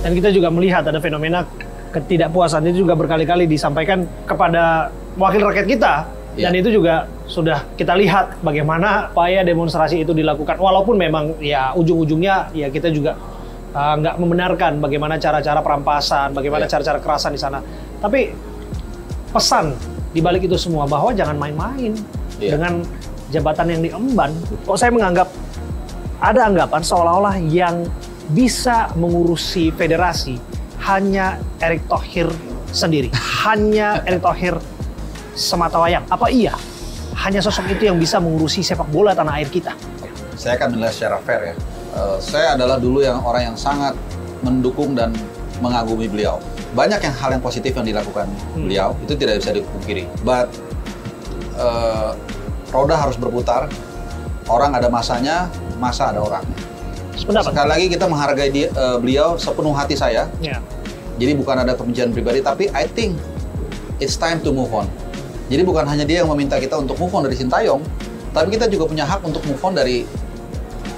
Dan kita juga melihat ada fenomena ketidakpuasan itu juga berkali-kali disampaikan kepada wakil rakyat kita. Dan itu juga sudah kita lihat bagaimana upaya demonstrasi itu dilakukan. Walaupun memang ya ujung-ujungnya ya kita juga nggak membenarkan bagaimana cara-cara perampasan, bagaimana cara-cara kekerasan di sana. Tapi pesan di balik itu semua bahwa jangan main-main dengan jabatan yang diemban. Kok saya menganggap ada anggapan seolah-olah yang bisa mengurusi federasi hanya Erick Thohir sendiri, hanya Erick Thohir semata wayang. Apa iya hanya sosok itu yang bisa mengurusi sepak bola tanah air kita? Saya akan menilai secara fair ya. Saya adalah dulu orang yang sangat mendukung dan mengagumi beliau. Banyak hal yang positif yang dilakukan beliau, itu tidak bisa dipungkiri. But roda harus berputar. Orang ada masanya, masa ada orangnya. Sekali lagi kita menghargai beliau sepenuh hati saya. Jadi bukan ada kebencian pribadi, tapi I think it's time to move on. Jadi bukan hanya dia yang meminta kita untuk move on dari Sintayong, tapi kita juga punya hak untuk move on dari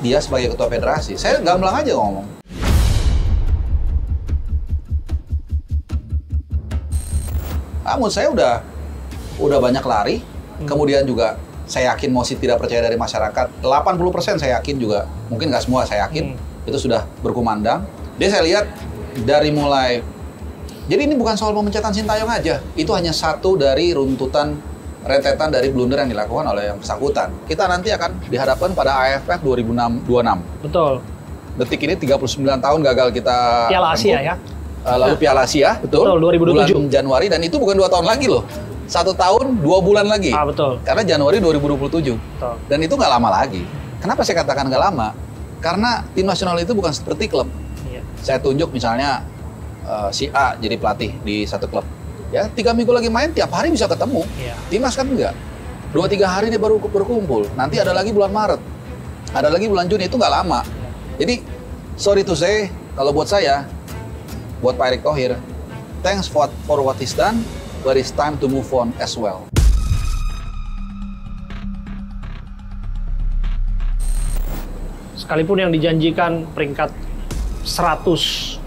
dia sebagai ketua federasi. Saya gamblang aja ngomong. Namun saya udah banyak lari, kemudian juga saya yakin Mosi tidak percaya dari masyarakat. 80% saya yakin juga, mungkin nggak semua saya yakin, itu sudah berkumandang. Dia saya lihat dari mulai, jadi ini bukan soal pemecatan Sintayong aja, itu hanya satu dari runtutan rentetan dari blunder yang dilakukan oleh yang bersangkutan. Kita nanti akan dihadapkan pada AFF 2026. Betul. Detik ini 39 tahun gagal kita Piala Asia ya. Lalu Piala Asia, betul 2027. Bulan Januari, dan itu bukan 2 tahun lagi loh. 1 tahun 2 bulan lagi. Betul. Karena Januari 2027. Betul. Dan itu nggak lama lagi. Kenapa saya katakan nggak lama? Karena tim nasional itu bukan seperti klub. Saya tunjuk misalnya si A jadi pelatih di satu klub. Ya, 3 minggu lagi main, tiap hari bisa ketemu. Timnas kan enggak. 2-3 hari dia baru berkumpul. Nanti ada lagi bulan Maret. Ada lagi bulan Juni, itu nggak lama. Jadi, sorry to say, kalau buat saya, buat Pak Erick Thohir, thanks for what he's done, but it's time to move on as well. Sekalipun yang dijanjikan peringkat 100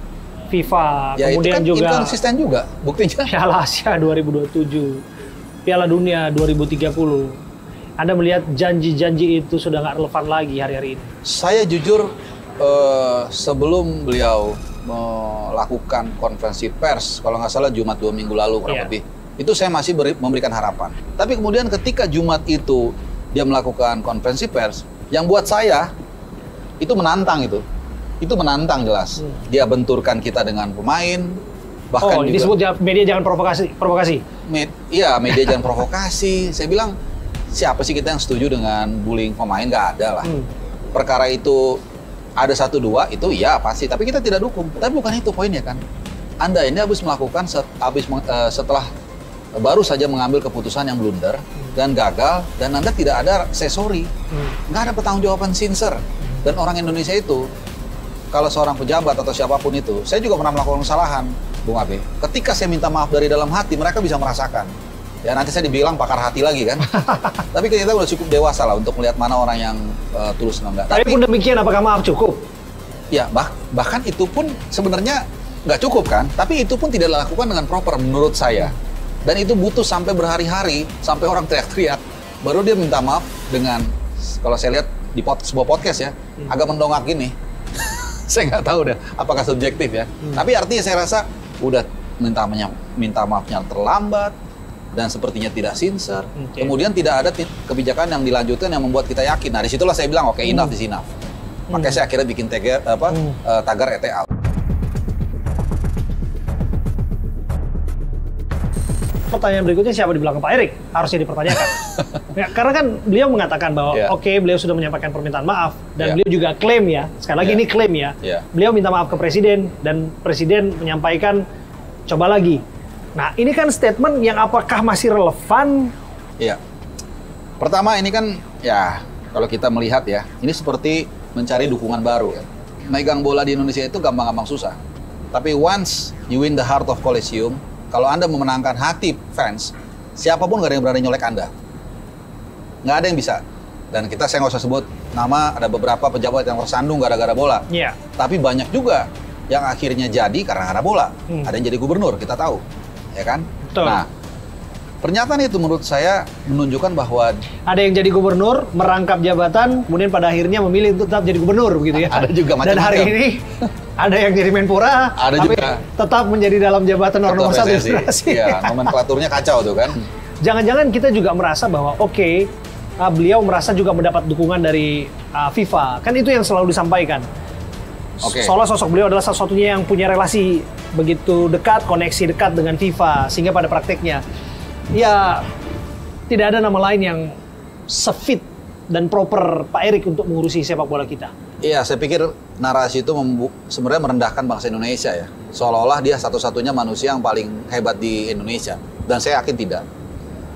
FIFA, ya, kemudian itu kan juga konsisten juga, buktinya. Piala Asia 2027, Piala Dunia 2030. Anda melihat janji-janji itu sudah nggak relevan lagi hari-hari ini? Saya jujur, sebelum beliau melakukan konferensi pers, kalau nggak salah Jumat 2 minggu lalu kurang lebih, itu saya masih memberikan harapan. Tapi kemudian ketika Jumat itu dia melakukan konferensi pers, yang buat saya itu menantang itu. Itu menantang jelas. Dia benturkan kita dengan pemain, bahkan ini disebut media jangan provokasi. Iya, media jangan provokasi. Saya bilang, siapa sih kita yang setuju dengan bullying pemain? Nggak ada lah. Perkara itu ada 1-2, itu iya pasti. Tapi kita tidak dukung. Tapi bukan itu poinnya kan. Anda ini habis melakukan, setelah baru saja mengambil keputusan yang blunder dan gagal, dan Anda tidak ada say sorry. Nggak ada pertanggungjawaban sincere. Dan orang Indonesia itu, kalau seorang pejabat atau siapapun itu, saya juga pernah melakukan kesalahan, Bung Abe. Ketika saya minta maaf dari dalam hati, mereka bisa merasakan. Ya nanti saya dibilang pakar hati lagi kan. Tapi kita udah cukup dewasa lah untuk melihat mana orang yang tulus atau enggak. Tapi pun demikian, apakah maaf cukup? Ya, bahkan itu pun sebenarnya nggak cukup kan. Tapi itu pun tidak dilakukan dengan proper menurut saya. Dan itu butuh sampai berhari-hari, sampai orang teriak-teriak. Baru dia minta maaf dengan, kalau saya lihat di sebuah podcast ya, agak mendongak gini. Saya nggak tahu deh apakah subjektif ya. Tapi artinya saya rasa udah minta maafnya terlambat dan sepertinya tidak sincere. Kemudian tidak ada kebijakan yang dilanjutkan yang membuat kita yakin. Nah disitulah saya bilang oke, enough is enough. Makanya saya akhirnya bikin tagar ETA. Pertanyaan berikutnya, siapa di belakang Pak Erick? Harusnya dipertanyakan. Ya, karena kan beliau mengatakan bahwa beliau sudah menyampaikan permintaan maaf, dan beliau juga klaim ya, sekali lagi ini klaim ya, beliau minta maaf ke Presiden, dan Presiden menyampaikan coba lagi. Nah ini kan statement yang apakah masih relevan? Iya. Pertama ini kan ya, kalau kita melihat ya, ini seperti mencari dukungan baru. Megang bola di Indonesia itu gampang-gampang susah. Tapi once you win the heart of Coliseum, kalau Anda memenangkan hati fans, siapapun nggak ada yang berani nyolek Anda. Nggak ada yang bisa. Dan saya nggak usah sebut nama, ada beberapa pejabat yang tersandung gara-gara bola. Tapi banyak juga yang akhirnya jadi karena bola. Ada yang jadi gubernur, kita tahu, ya kan? Betul. Nah, pernyataan itu menurut saya menunjukkan bahwa ada yang jadi gubernur, merangkap jabatan, kemudian pada akhirnya memilih untuk tetap jadi gubernur, begitu ya. Ada juga macam-macam. Dan hari ini ada yang jadi Menpora, ada tapi juga tetap menjadi dalam jabatan nomor 1 administrasi. Iya, nomenklaturnya kacau tuh kan. Jangan-jangan kita juga merasa bahwa beliau merasa juga mendapat dukungan dari FIFA. Kan itu yang selalu disampaikan. Soalnya sosok beliau adalah satu-satunya yang punya relasi begitu dekat, koneksi dekat dengan FIFA, sehingga pada prakteknya ya tidak ada nama lain yang sefit dan proper Pak Erik untuk mengurusi sepak bola kita. Iya, saya pikir narasi itu sebenarnya merendahkan bangsa Indonesia ya. Seolah-olah dia satu-satunya manusia yang paling hebat di Indonesia. Dan saya yakin tidak.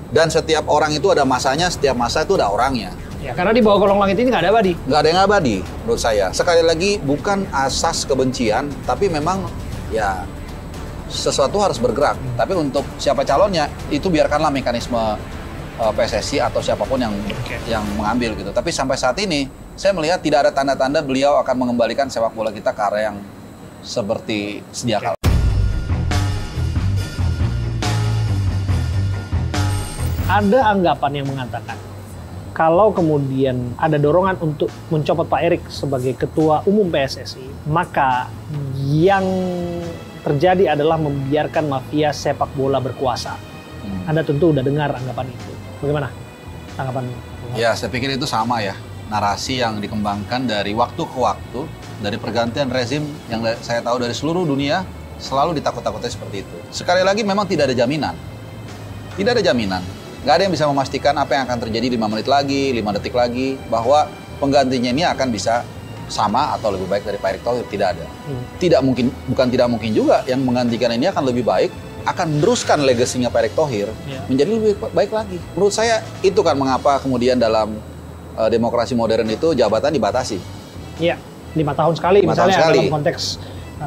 Dan setiap orang itu ada masanya, setiap masa itu ada orangnya. Ya, karena di bawah kolong langit ini nggak ada abadi. Nggak ada yang abadi, menurut saya. Sekali lagi, bukan asas kebencian, tapi memang ya sesuatu harus bergerak. Tapi untuk siapa calonnya, itu biarkanlah mekanisme PSSI atau siapapun yang mengambil gitu. Tapi sampai saat ini, saya melihat tidak ada tanda-tanda beliau akan mengembalikan sepak bola kita ke arah yang seperti sedia kala. Ada anggapan yang mengatakan kalau kemudian ada dorongan untuk mencopot Pak Erik sebagai ketua umum PSSI, maka yang terjadi adalah membiarkan mafia sepak bola berkuasa. Anda tentu udah dengar anggapan itu. Bagaimana tanggapan? Ya, saya pikir itu sama ya. Narasi yang dikembangkan dari waktu ke waktu, dari pergantian rezim yang saya tahu dari seluruh dunia, selalu ditakut-takuti seperti itu. Sekali lagi memang tidak ada jaminan. Tidak ada jaminan. Nggak ada yang bisa memastikan apa yang akan terjadi 5 menit lagi, 5 detik lagi, bahwa penggantinya ini akan bisa sama atau lebih baik dari Pak Erick Thohir. Tidak ada. Tidak mungkin, bukan tidak mungkin juga, yang menggantikan ini akan lebih baik, akan meneruskan legasinya Pak Erick Thohir menjadi lebih baik lagi. Menurut saya itu kan mengapa kemudian dalam demokrasi modern itu jabatan dibatasi. Iya, 5 tahun sekali 5 misalnya tahun sekali. dalam konteks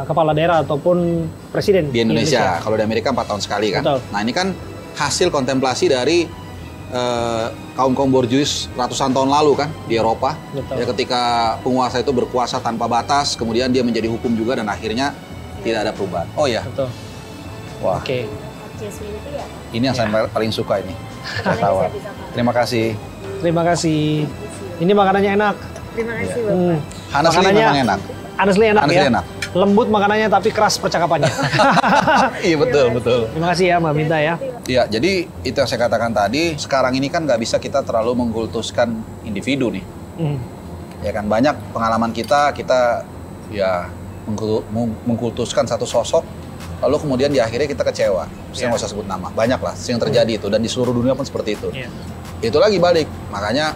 kepala daerah ataupun presiden Di Indonesia. Kalau di Amerika 4 tahun sekali kan. Betul. Nah ini kan hasil kontemplasi dari kaum-kaum borjuis ratusan tahun lalu kan di Eropa. Ya, ketika penguasa itu berkuasa tanpa batas, kemudian dia menjadi hukum juga dan akhirnya tidak ada perubahan. Oh ya. Betul. Wah. Oke. Ini yang saya paling suka ini. Saya tahu. Terima kasih. Terima kasih. Ini makanannya enak. Terima kasih Bapak. Honestly memang enak. Honestly enak ya. Enak. Lembut makanannya tapi keras percakapannya. Iya betul. Terima kasih ya Mbak Minta ya. Iya, jadi itu yang saya katakan tadi, sekarang ini kan nggak bisa kita terlalu mengkultuskan individu nih. Ya kan, banyak pengalaman kita ya mengkultuskan satu sosok, lalu kemudian di akhirnya kita kecewa. Saya nggak usah sebut nama, banyak lah yang terjadi itu, dan di seluruh dunia pun seperti itu. Itu lagi balik, makanya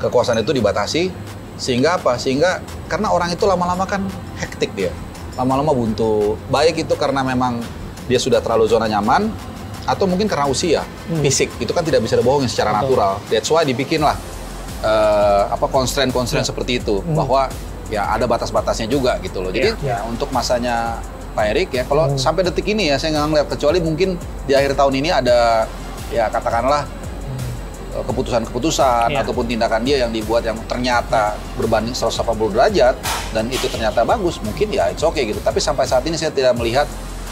kekuasaan itu dibatasi, sehingga apa? Sehingga karena orang itu lama-lama kan hektik dia, lama-lama buntu. Baik itu karena memang dia sudah terlalu zona nyaman, atau mungkin karena usia, fisik. Itu kan tidak bisa dibohongin secara natural. That's why dibikinlah constraint seperti itu, bahwa ya ada batas-batasnya juga gitu loh. Jadi untuk masanya Pak Erik ya, kalau sampai detik ini ya saya nggak ngeliat, kecuali mungkin di akhir tahun ini ada ya katakanlah keputusan-keputusan ataupun tindakan dia yang dibuat yang ternyata berbanding 180 derajat dan itu ternyata bagus, mungkin ya it's okay gitu. Tapi sampai saat ini saya tidak melihat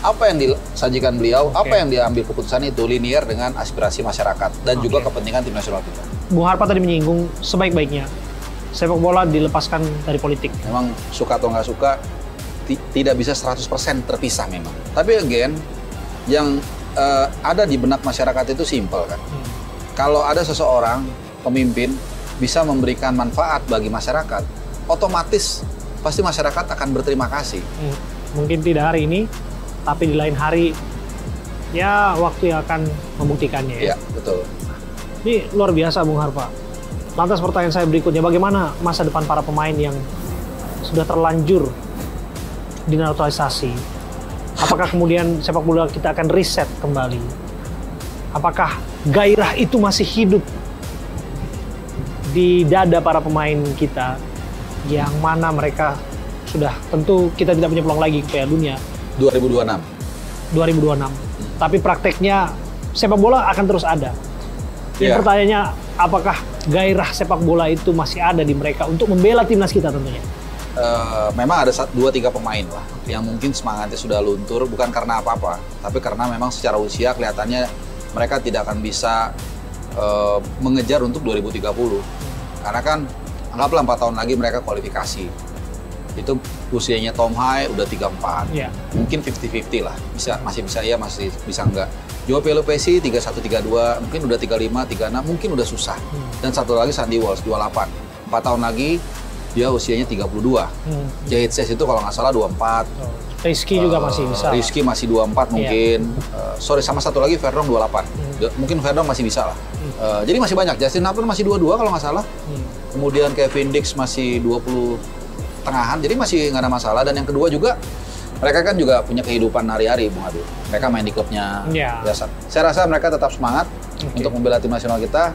apa yang disajikan beliau, apa yang diambil keputusan itu linear dengan aspirasi masyarakat dan juga kepentingan tim nasional kita. Bung Harpa tadi menyinggung sebaik-baiknya sepak bola dilepaskan dari politik. Memang suka atau nggak suka tidak bisa 100% terpisah memang. Tapi again, yang ada di benak masyarakat itu simpel kan. Kalau ada seseorang pemimpin bisa memberikan manfaat bagi masyarakat, otomatis pasti masyarakat akan berterima kasih. Mungkin tidak hari ini, tapi di lain hari ya waktu yang akan membuktikannya. Iya, betul. Ini luar biasa Bung Harpa. Lantas pertanyaan saya berikutnya, bagaimana masa depan para pemain yang sudah terlanjur dinaturalisasi? Apakah kemudian sepak bola kita akan reset kembali? Apakah gairah itu masih hidup di dada para pemain kita, yang mana mereka sudah tentu kita tidak punya peluang lagi ke Piala Dunia 2026. Tapi prakteknya sepak bola akan terus ada. Pertanyaannya, apakah gairah sepak bola itu masih ada di mereka untuk membela timnas kita tentunya? memang ada 2-3 pemain lah yang mungkin semangatnya sudah luntur, bukan karena apa-apa, tapi karena memang secara usia kelihatannya mereka tidak akan bisa mengejar untuk 2030. Karena kan anggaplah 4 tahun lagi mereka kualifikasi. Itu usianya Tom Hai udah 34. Yeah. Mungkin 50-50 lah. Masih bisa ya, masih bisa enggak. Joao Pelopesi 31, 32, mungkin udah 35, 36, mungkin udah susah. Dan satu lagi Sandy Walsh 28. 4 tahun lagi dia usianya 32. Jahit Ses itu kalau nggak salah 24. Rizky juga masih bisa. Rizky masih 24 mungkin. Sorry, sama satu lagi Verdong 28. Mungkin Verdong masih bisa lah. Jadi masih banyak. Justin Hutton masih 22 kalau nggak salah. Kemudian Kevin Dix masih 20 tengahan. Jadi masih nggak ada masalah. Dan yang kedua juga, mereka kan juga punya kehidupan hari-hari, Bung Adu. Mereka main di klubnya biasa. Saya rasa mereka tetap semangat untuk membela tim nasional kita.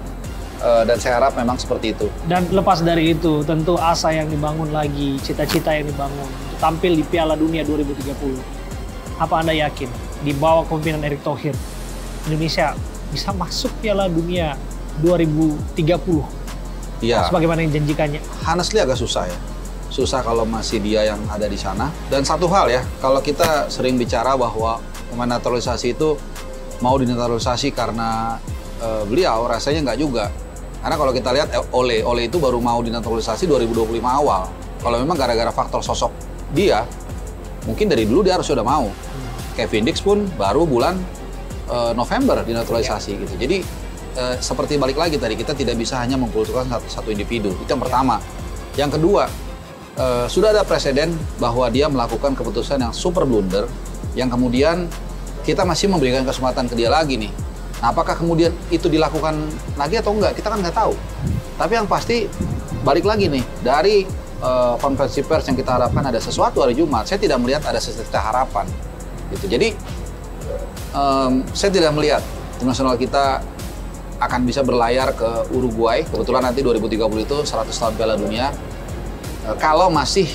Dan saya harap memang seperti itu. Dan lepas dari itu, tentu asa yang dibangun lagi, cita-cita yang dibangun, tampil di Piala Dunia 2030. Apa Anda yakin, di bawah kepemimpinan Erick Thohir, Indonesia bisa masuk Piala Dunia 2030? Iya. Sebagaimana yang janjikannya. Honestly agak susah ya. Susah kalau masih dia yang ada di sana. Dan satu hal ya, kalau kita sering bicara bahwa pemain naturalisasi itu mau dinaturalisasi karena beliau, rasanya nggak juga. Karena kalau kita lihat Ole itu baru mau dinaturalisasi 2025 awal. Kalau memang gara-gara faktor sosok dia, mungkin dari dulu dia harus sudah mau. Kevin Dix pun baru bulan November dinaturalisasi gitu. Jadi seperti balik lagi tadi, kita tidak bisa hanya mengkulturkan satu individu. Itu yang pertama. Yang kedua, sudah ada presiden bahwa dia melakukan keputusan yang super blunder, yang kemudian kita masih memberikan kesempatan ke dia lagi nih. Nah, apakah kemudian itu dilakukan lagi atau enggak? Kita kan nggak tahu. Tapi yang pasti, balik lagi nih, dari konferensi pers yang kita harapkan ada sesuatu hari Jumat, saya tidak melihat ada secerca harapan. Gitu. Jadi, saya tidak melihat tim nasional kita akan bisa berlayar ke Uruguay. Kebetulan nanti 2030 itu 100 tahun Piala Dunia. Kalau masih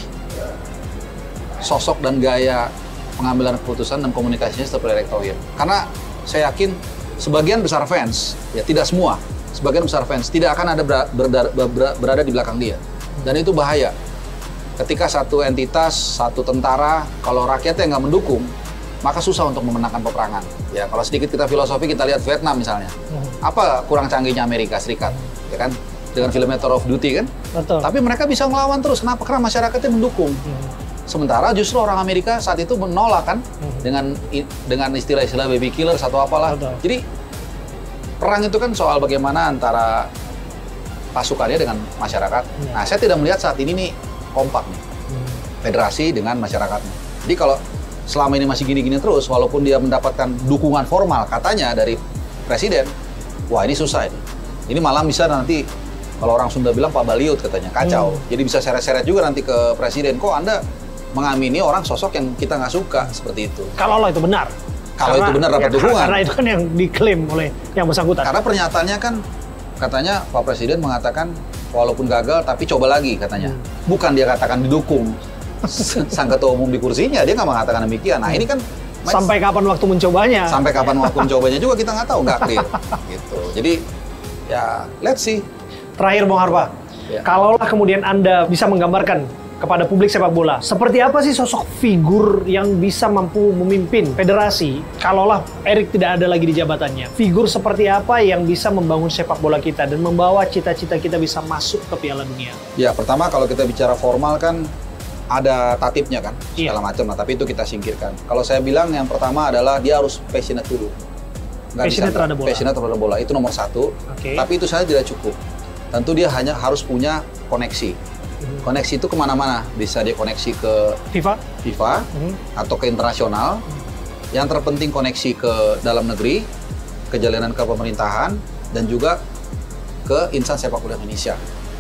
sosok dan gaya pengambilan keputusan dan komunikasinya seperti Erick Thohir. Karena saya yakin sebagian besar fans, ya tidak semua, sebagian besar fans tidak akan ada berada di belakang dia. Dan itu bahaya. Ketika satu entitas, satu tentara, kalau rakyatnya nggak mendukung, maka susah untuk memenangkan peperangan. Ya, kalau sedikit kita filosofi, kita lihat Vietnam misalnya. Apa kurang canggihnya Amerika Serikat? Ya kan? Dengan filmnya Tour of Duty kan? Betul. Tapi mereka bisa melawan terus. Kenapa? Karena masyarakatnya mendukung. Sementara justru orang Amerika saat itu menolak kan? Dengan istilah-istilah baby killer atau apalah. Betul. Jadi perang itu kan soal bagaimana antara pasukannya dengan masyarakat. Nah, saya tidak melihat saat ini nih kompak nih. Federasi dengan masyarakatnya. Jadi kalau selama ini masih gini-gini terus, walaupun dia mendapatkan dukungan formal katanya dari presiden, wah ini susah ini. Ini malah bisa nanti, kalau orang Sunda bilang Pak Baliut katanya, kacau. Jadi bisa seret-seret juga nanti ke presiden. Kok Anda mengamini orang sosok yang kita nggak suka seperti itu? Kalau itu benar. Kalau itu benar dapat dukungan. Karena itu kan yang diklaim oleh yang bersangkutan. Karena pernyataannya kan, katanya Pak Presiden mengatakan walaupun gagal tapi coba lagi katanya. Bukan dia katakan didukung sang ketua umum di kursinya, dia nggak mengatakan demikian. Nah ini kan sampai kapan waktu mencobanya? Sampai kapan waktu mencobanya juga kita nggak tahu, nggak clear. Gitu. Jadi ya let's see. Terakhir Bung Harpa, kalaulah kemudian Anda bisa menggambarkan kepada publik sepak bola, seperti apa sih sosok figur yang bisa mampu memimpin federasi kalaulah Erick tidak ada lagi di jabatannya? Figur seperti apa yang bisa membangun sepak bola kita dan membawa cita-cita kita bisa masuk ke Piala Dunia? Ya, pertama kalau kita bicara formal kan ada tatipnya kan, segala macam. Nah, tapi itu kita singkirkan. Kalau saya bilang yang pertama adalah dia harus passionate dulu. Passionate terhadap bola. Passionate terhadap bola, itu nomor satu. Tapi itu saja tidak cukup. Tentu dia hanya harus punya koneksi. Koneksi itu kemana-mana, bisa dia koneksi ke FIFA atau ke internasional. Yang terpenting koneksi ke dalam negeri, ke jalinan ke pemerintahan, dan juga ke insan sepak bola Indonesia.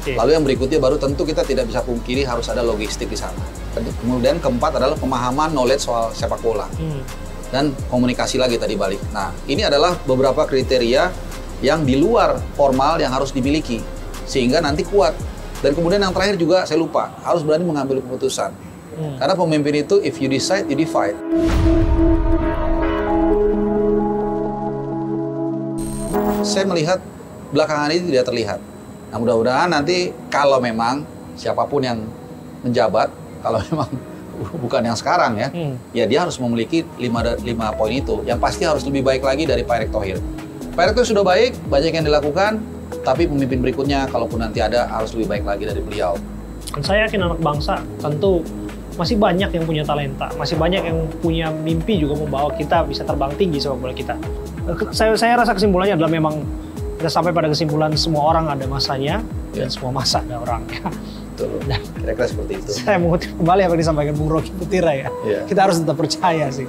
Lalu yang berikutnya baru tentu kita tidak bisa pungkiri harus ada logistik di sana. Kemudian keempat adalah pemahaman knowledge soal sepak bola. Dan komunikasi lagi tadi balik. Nah, ini adalah beberapa kriteria yang di luar formal yang harus dimiliki. Sehingga nanti kuat. Dan kemudian yang terakhir juga saya lupa, harus berani mengambil keputusan. Karena pemimpin itu, if you decide, you divide. Saya melihat belakangan ini tidak terlihat. Nah, mudah-mudahan nanti kalau memang siapapun yang menjabat, kalau memang bukan yang sekarang ya, ya dia harus memiliki 5 poin itu. Yang pasti harus lebih baik lagi dari Pak Erick Thohir. Pak Erick Thohir sudah baik, banyak yang dilakukan, tapi pemimpin berikutnya, kalaupun nanti ada, harus lebih baik lagi dari beliau. Dan saya yakin anak bangsa tentu masih banyak yang punya talenta, masih banyak yang punya mimpi juga membawa kita bisa terbang tinggi sepak bola kita. Saya rasa kesimpulannya adalah memang kita sampai pada kesimpulan semua orang ada masanya dan semua masa ada orangnya. Betul. Kira-kira seperti itu. Saya mengutip kembali apa yang disampaikan Bung Rocky Putira ya. Kita harus tetap percaya sih.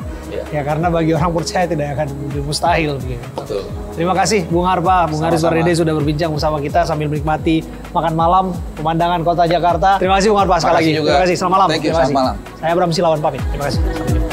Ya karena bagi orang percaya tidak akan mustahil. Gitu. Betul. Terima kasih Bung Harpa, Bung Haris Wardede sudah berbincang bersama kita sambil menikmati makan malam pemandangan kota Jakarta. Terima kasih Bung Harpa sekali lagi. Juga. Terima kasih. Selamat malam. Thank you. Selamat malam. Saya Bram Silawan pamit. Terima kasih. Sampai jumpa.